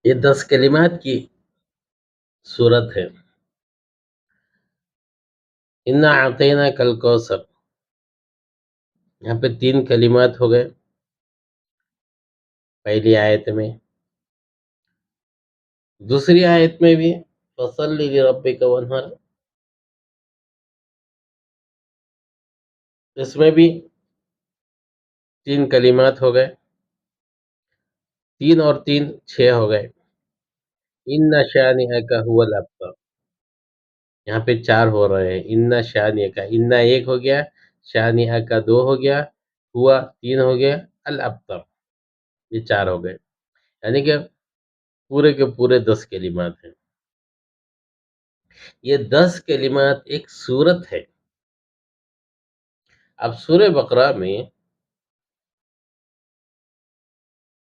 یہ 10 کلمات کی صورت ہے. انا اعطینا کل کوثر، یہاں پہ 3 کلمات ہو گئے پہلی آیت میں. دوسری آیت میں بھی فصلی لربک وانحر، اس میں بھی 3 کلمات ہو گئے. 3 اور 3 6 ہو گئے. ان شانئک هو الابتر، یہاں پہ 4 ہو رہے ہیں. ان شانئک، ان 1 ہو گیا، شانئک 2 ہو گیا، ہوا 3 ہو گیا، الابتر یہ 4 ہو گئے. یعنی کہ پورے کے پورے 10 کلمات ہیں. یہ 10 کلمات ایک سورت ہے. اب سورہ بقرہ میں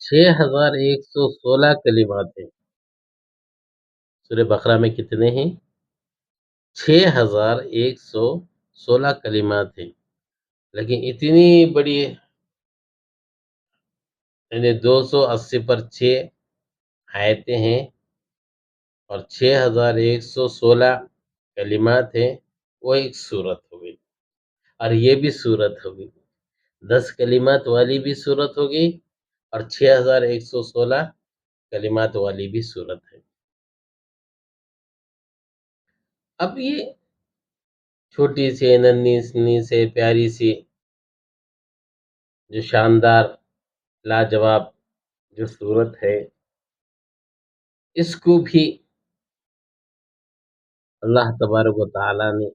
6116 کلمات ہیں. سورہ بقرہ میں کتنے ہیں؟ 6116 کلمات ہیں. لیکن اتنی بڑی، یعنی 280 پر 6 آیتیں ہیں اور 6116 کلمات ہیں، وہ ایک سورت ہوگی. اور یہ بھی سورت ہوگی، 10 کلمات والی بھی سورت ہوگی اور 6116 کلمات والی بھی سورت ہے. اب یہ چھوٹی سی ننھی سنی سے پیاری سی جو شاندار لاجواب جو صورت ہے، اس کو بھی اللہ تبارک و تعالی نے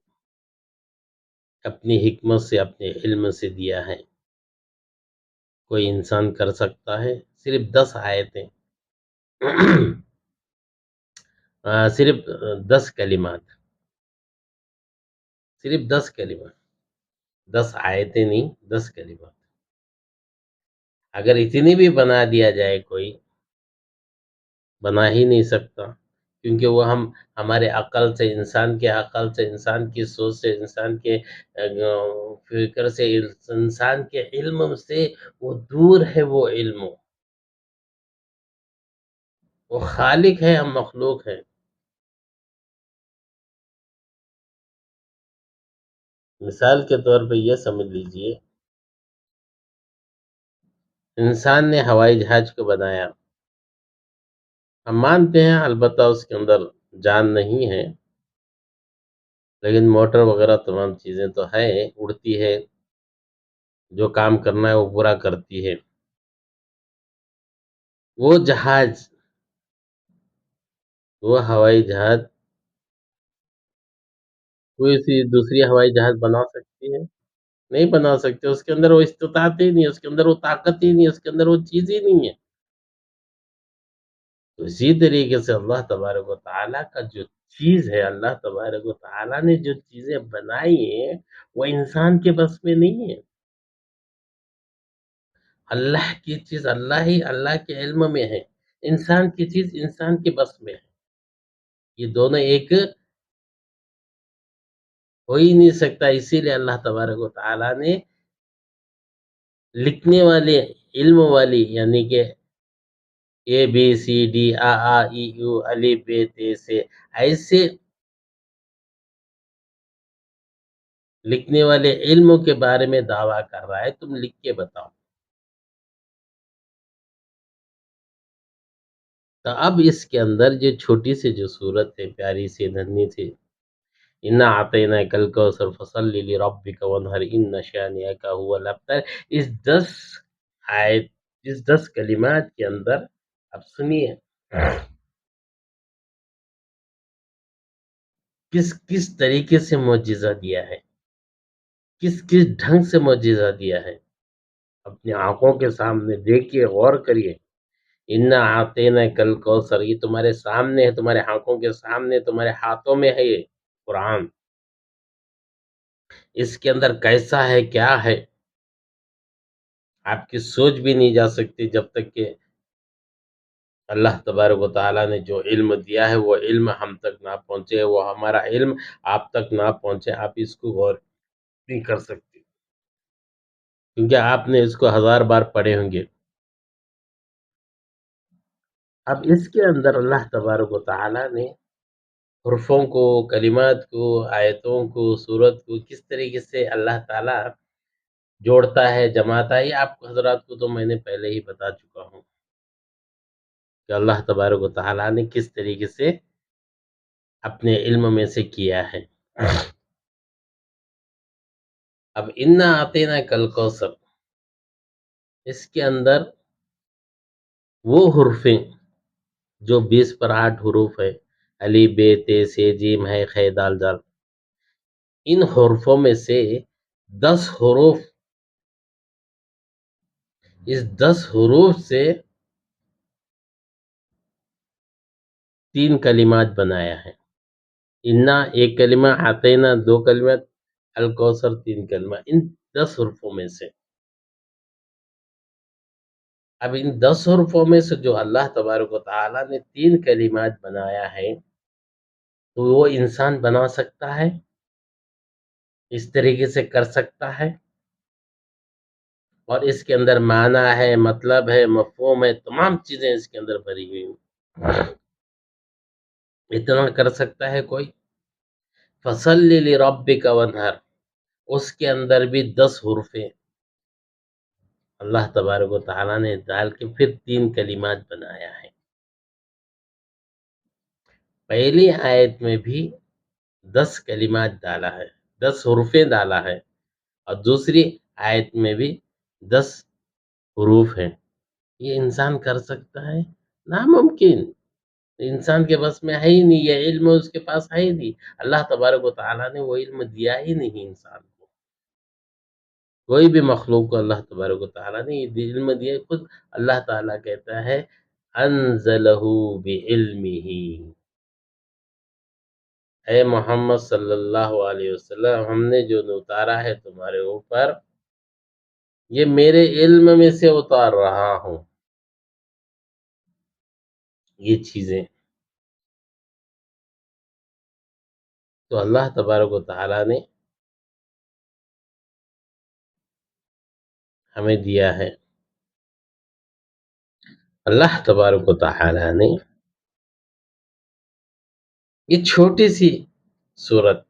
اپنی حکمت سے، اپنے علم سے دیا ہے. کوئی انسان کر سکتا ہے. صرف 10 آیتیں، صرف 10 کلمات، صرف 10 کلمات، 10 آیتیں نہیں، 10 کلمات. اگر اتنی بھی بنا دیا جائے، کوئی بنا ہی نہیں سکتا، کیونکہ وہ ہمارے عقل سے، انسان کے عقل سے، انسان کی سوچ سے، انسان کے فکر سے، انسان کے علم سے وہ دور ہے. وہ علم، وہ خالق ہے، ہم مخلوق ہیں. مثال کے طور پہ یہ سمجھ لیجئے، انسان نے ہوائی جہاز کو بنایا. ہم مانتے ہیں البتہ اس کے اندر جان نہیں ہے، لیکن موٹر وغیرہ تمام چیزیں تو ہیں، اڑتی ہے، جو کام کرنا ہے وہ پورا کرتی ہے. وہ جہاز، وہ ہوائی جہاز کوئی سی دوسری ہوائی جہاز بنا سکتی ہے؟ نہیں بنا سکتے. اس کے اندر وہ استطاعت ہی نہیں، اس کے اندر وہ طاقت ہی نہیں، اس کے اندر وہ چیز ہی نہیں ہے. تو اسی طریقے سے اللہ تبارک و تعالیٰ کا جو چیز ہے، اللہ تبارک و تعالیٰ نے جو چیزیں بنائی ہیں، وہ انسان کے بس میں نہیں ہے. اللہ کی چیز اللہ ہی، اللہ کے علم میں ہے. انسان کی چیز انسان کے بس میں ہے. یہ دونوں ایک ہو ہی نہیں سکتا. اسی لیے اللہ تبارک و تعالیٰ نے لکھنے والے، علم والی، یعنی کہ اے بی سی ڈی آ آ ای یو الف ب ت سے، ایسے لکھنے والے علم کے بارے میں دعویٰ کر رہا ہے. تم لکھ کے بتاؤ. تو اب اس کے اندر جو چھوٹی سی جو صورت ہے، پیاری سی ننھی سی، انا اعطیناک الکوثر فصلی لربک وانحر ان شانئک هو الابتر، اس 10 آیت، اس 10 کلمات کے اندر اب سنیے کس کس طریقے سے معجزہ دیا ہے، کس کس ڈھنگ سے معجزہ دیا ہے. اپنی آنکھوں کے سامنے دیکھیے، غور کریے. انا اعطیناک الکوثر، یہ تمہارے سامنے ہے، تمہارے آنکھوں کے سامنے، تمہارے ہاتھوں میں ہے یہ قرآن. اس کے اندر کیسا ہے، کیا ہے، آپ کی سوچ بھی نہیں جا سکتی جب تک کہ اللہ تبارک و تعالیٰ نے جو علم دیا ہے وہ علم ہم تک نہ پہنچے، وہ ہمارا علم آپ تک نہ پہنچے. آپ اس کو غور نہیں کر سکتے، کیونکہ آپ نے اس کو 1000 بار پڑھے ہوں گے. اب اس کے اندر اللہ تبارک و تعالیٰ نے حرفوں کو، کلمات کو، آیتوں کو، سورت کو کس طریقے سے اللہ تعالیٰ جوڑتا ہے، جماتا ہے، یہ آپ حضرات کو تو میں نے پہلے ہی بتا چکا ہوں کہ اللہ تبارک و تعالیٰ نے کس طریقے سے اپنے علم میں سے کیا ہے۔ اب انا آتینا کل کوثر، اس کے اندر وہ حرفیں جو 20 پر 8 حروف ہے، علی بے تے سے جیم ہے خے دال جال، ان حرفوں میں سے 10 حروف، اس 10 حروف سے 3 کلمات بنایا ہے۔ انا ایک کلمہ، آتینا 2 کلمات، الکوثر 3 کلمہ، ان 10 حروفوں میں سے۔ اب ان 10 حروفوں میں سے جو اللہ تبارک و تعالیٰ نے 3 کلمات بنایا ہے، تو وہ انسان بنا سکتا ہے، اس طریقے سے کر سکتا ہے، اور اس کے اندر معنی ہے، مطلب ہے، مفہوم ہے، تمام چیزیں اس کے اندر بھری ہوئی ہیں۔ اتنا کر سکتا ہے کوئی؟ فَصَلِّ لِرَبِّكَ وَانْحَرْ، اس کے اندر بھی 10 حروفیں اللہ تبارک و تعالیٰ نے ڈال کے پھر 3 کلمات بنایا ہے۔ پہلی آیت میں بھی 10 کلمات ڈالا ہے، 10 حروفیں ڈالا ہے، اور دوسری آیت میں بھی 10 حروف ہیں۔ یہ انسان کر سکتا ہے؟ ناممکن، انسان کے بس میں ہے ہی نہیں، یہ علم اس کے پاس ہے ہی نہیں۔ اللہ تبارک و تعالیٰ نے وہ علم دیا ہی نہیں انسان کو، کوئی بھی مخلوق کو اللہ تبارک و تعالیٰ نے یہ علم دیا۔ خود اللہ تعالیٰ کہتا ہے انزلہ بعلمہ، اے محمد صلی اللہ علیہ وسلم، ہم نے جو اتارا ہے تمہارے اوپر، یہ میرے علم میں سے اتار رہا ہوں یہ چیزیں۔ تو اللہ تبارک و تعالیٰ نے ہمیں دیا ہے۔ اللہ تبارک و تعالیٰ نے یہ چھوٹی سی صورت،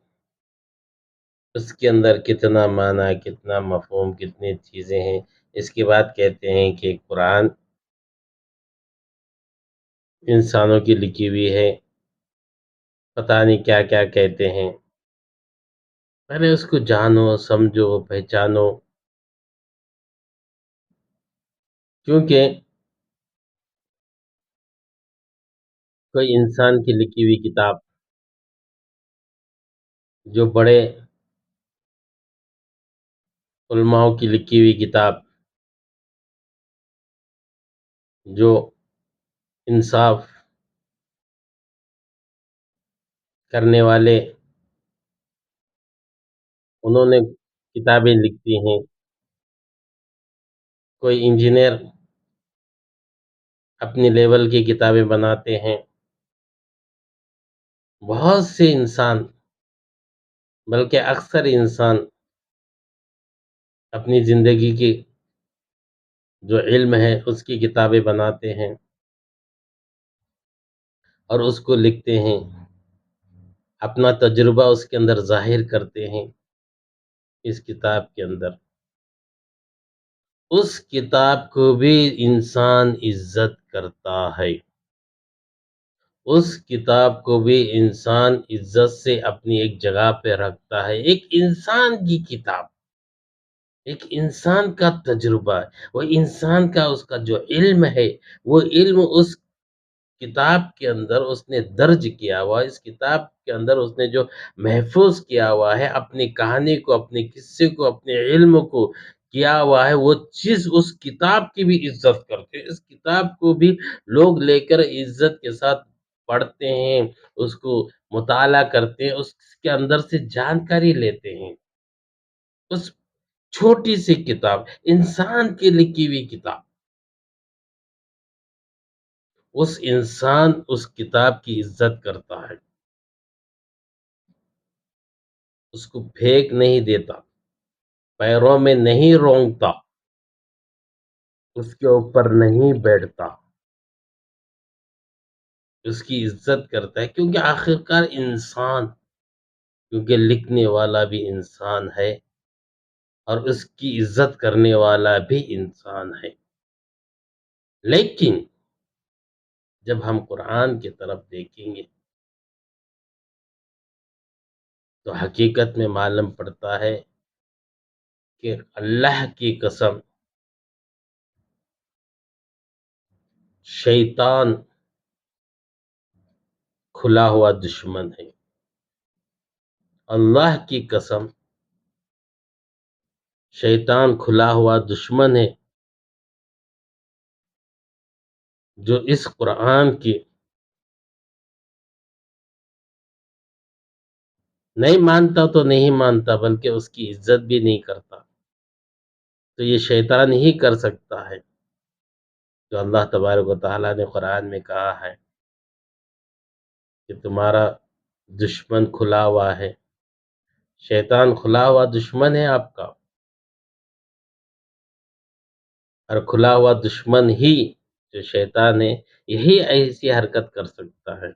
اس کے اندر کتنا معنی، کتنا مفہوم، کتنی چیزیں ہیں۔ اس کے بعد کہتے ہیں کہ قرآن انسانوں کی لکھی ہوئی ہے، پتہ نہیں کیا کیا کہتے ہیں۔ پہلے اس کو جانو، سمجھو، پہچانو، کیونکہ کوئی انسان کی لکھی ہوئی کتاب، جو بڑے علماؤں کی لکھی ہوئی کتاب، جو انصاف کرنے والے، انہوں نے کتابیں لکھتی ہیں۔ کوئی انجینئر اپنی لیول کی کتابیں بناتے ہیں، بہت سے انسان، بلکہ اکثر انسان اپنی زندگی کی جو علم ہے اس کی کتابیں بناتے ہیں اور اس کو لکھتے ہیں، اپنا تجربہ اس کے اندر ظاہر کرتے ہیں اس کتاب کے اندر۔ اس کتاب کو بھی انسان عزت کرتا ہے، اس کتاب کو بھی انسان عزت سے اپنی ایک جگہ پہ رکھتا ہے۔ ایک انسان کی کتاب، ایک انسان کا تجربہ، وہ انسان کا، اس کا جو علم ہے، وہ علم اس کتاب کے اندر اس نے درج کیا ہوا، اس کتاب کے اندر اس نے جو محفوظ کیا ہوا ہے، اپنی کہانی کو، اپنے قصے کو، اپنے علم کو کیا ہوا ہے، وہ چیز اس کتاب کی بھی عزت کرتے ہیں۔ اس کتاب کو بھی لوگ لے کر عزت کے ساتھ پڑھتے ہیں، اس کو مطالعہ کرتے ہیں، اس کے اندر سے جانکاری لیتے ہیں۔ اس چھوٹی سی کتاب، انسان کی لکھی ہوئی کتاب، اس انسان اس کتاب کی عزت کرتا ہے، اس کو پھینک نہیں دیتا، پیروں میں نہیں رونگتا، اس کے اوپر نہیں بیٹھتا، اس کی عزت کرتا ہے، کیونکہ آخرکار انسان، کیونکہ لکھنے والا بھی انسان ہے اور اس کی عزت کرنے والا بھی انسان ہے۔ لیکن جب ہم قرآن کی طرف دیکھیں گے تو حقیقت میں معلوم پڑتا ہے کہ اللہ کی قسم، شیطان کھلا ہوا دشمن ہے۔ اللہ کی قسم، شیطان کھلا ہوا دشمن ہے، جو اس قرآن کی نہیں مانتا تو نہیں مانتا، بلکہ اس کی عزت بھی نہیں کرتا، تو یہ شیطان ہی کر سکتا ہے جو اللہ تبارک و تعالیٰ نے قرآن میں کہا ہے کہ تمہارا دشمن کھلا ہوا ہے۔ شیطان کھلا ہوا دشمن ہے آپ کا، اور کھلا ہوا دشمن ہی جو شیطان ہے، یہی ایسی حرکت کر سکتا ہے،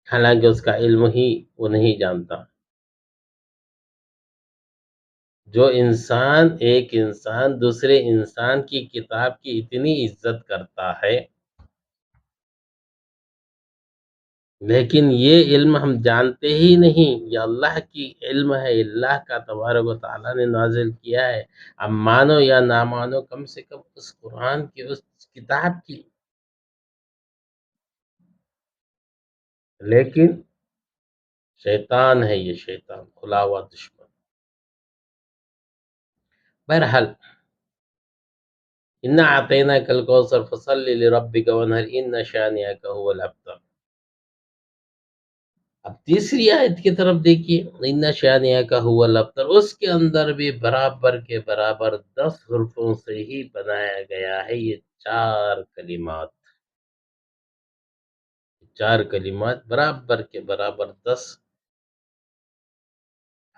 حالانکہ اس کا علم ہی وہ نہیں جانتا۔ جو انسان، ایک انسان دوسرے انسان کی کتاب کی اتنی عزت کرتا ہے، لیکن یہ علم ہم جانتے ہی نہیں، یہ اللہ کی علم ہے، اللہ کا تبارک و تعالیٰ نے نازل کیا ہے۔ اب مانو یا نہ مانو، کم سے کم اس قرآن کی، اس کتاب کی، لیکن شیطان ہے، یہ شیطان کھلا ہوا دشمن۔ بہرحال، اِنَّا أَعْطَيْنَاكَ الْكَوْثَرَ فَصَلِّ لِرَبِّكَ وَانْحَرْ إِنَّ شَانِئَكَ هُوَ الْأَبْتَرُ۔ اب تیسری آیت کی طرف دیکھیے، اِنَّ شَانِئَكَ هُوَ الْأَبْتَرُ، اس کے اندر بھی برابر کے برابر 10 حرفوں سے ہی بنایا گیا ہے یہ چار کلمات برابر کے برابر 10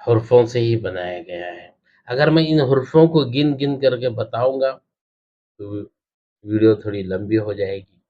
حرفوں سے ہی بنایا گیا ہے۔ اگر میں ان حرفوں کو گن گن کر کے بتاؤں گا تو ویڈیو تھوڑی لمبی ہو جائے گی۔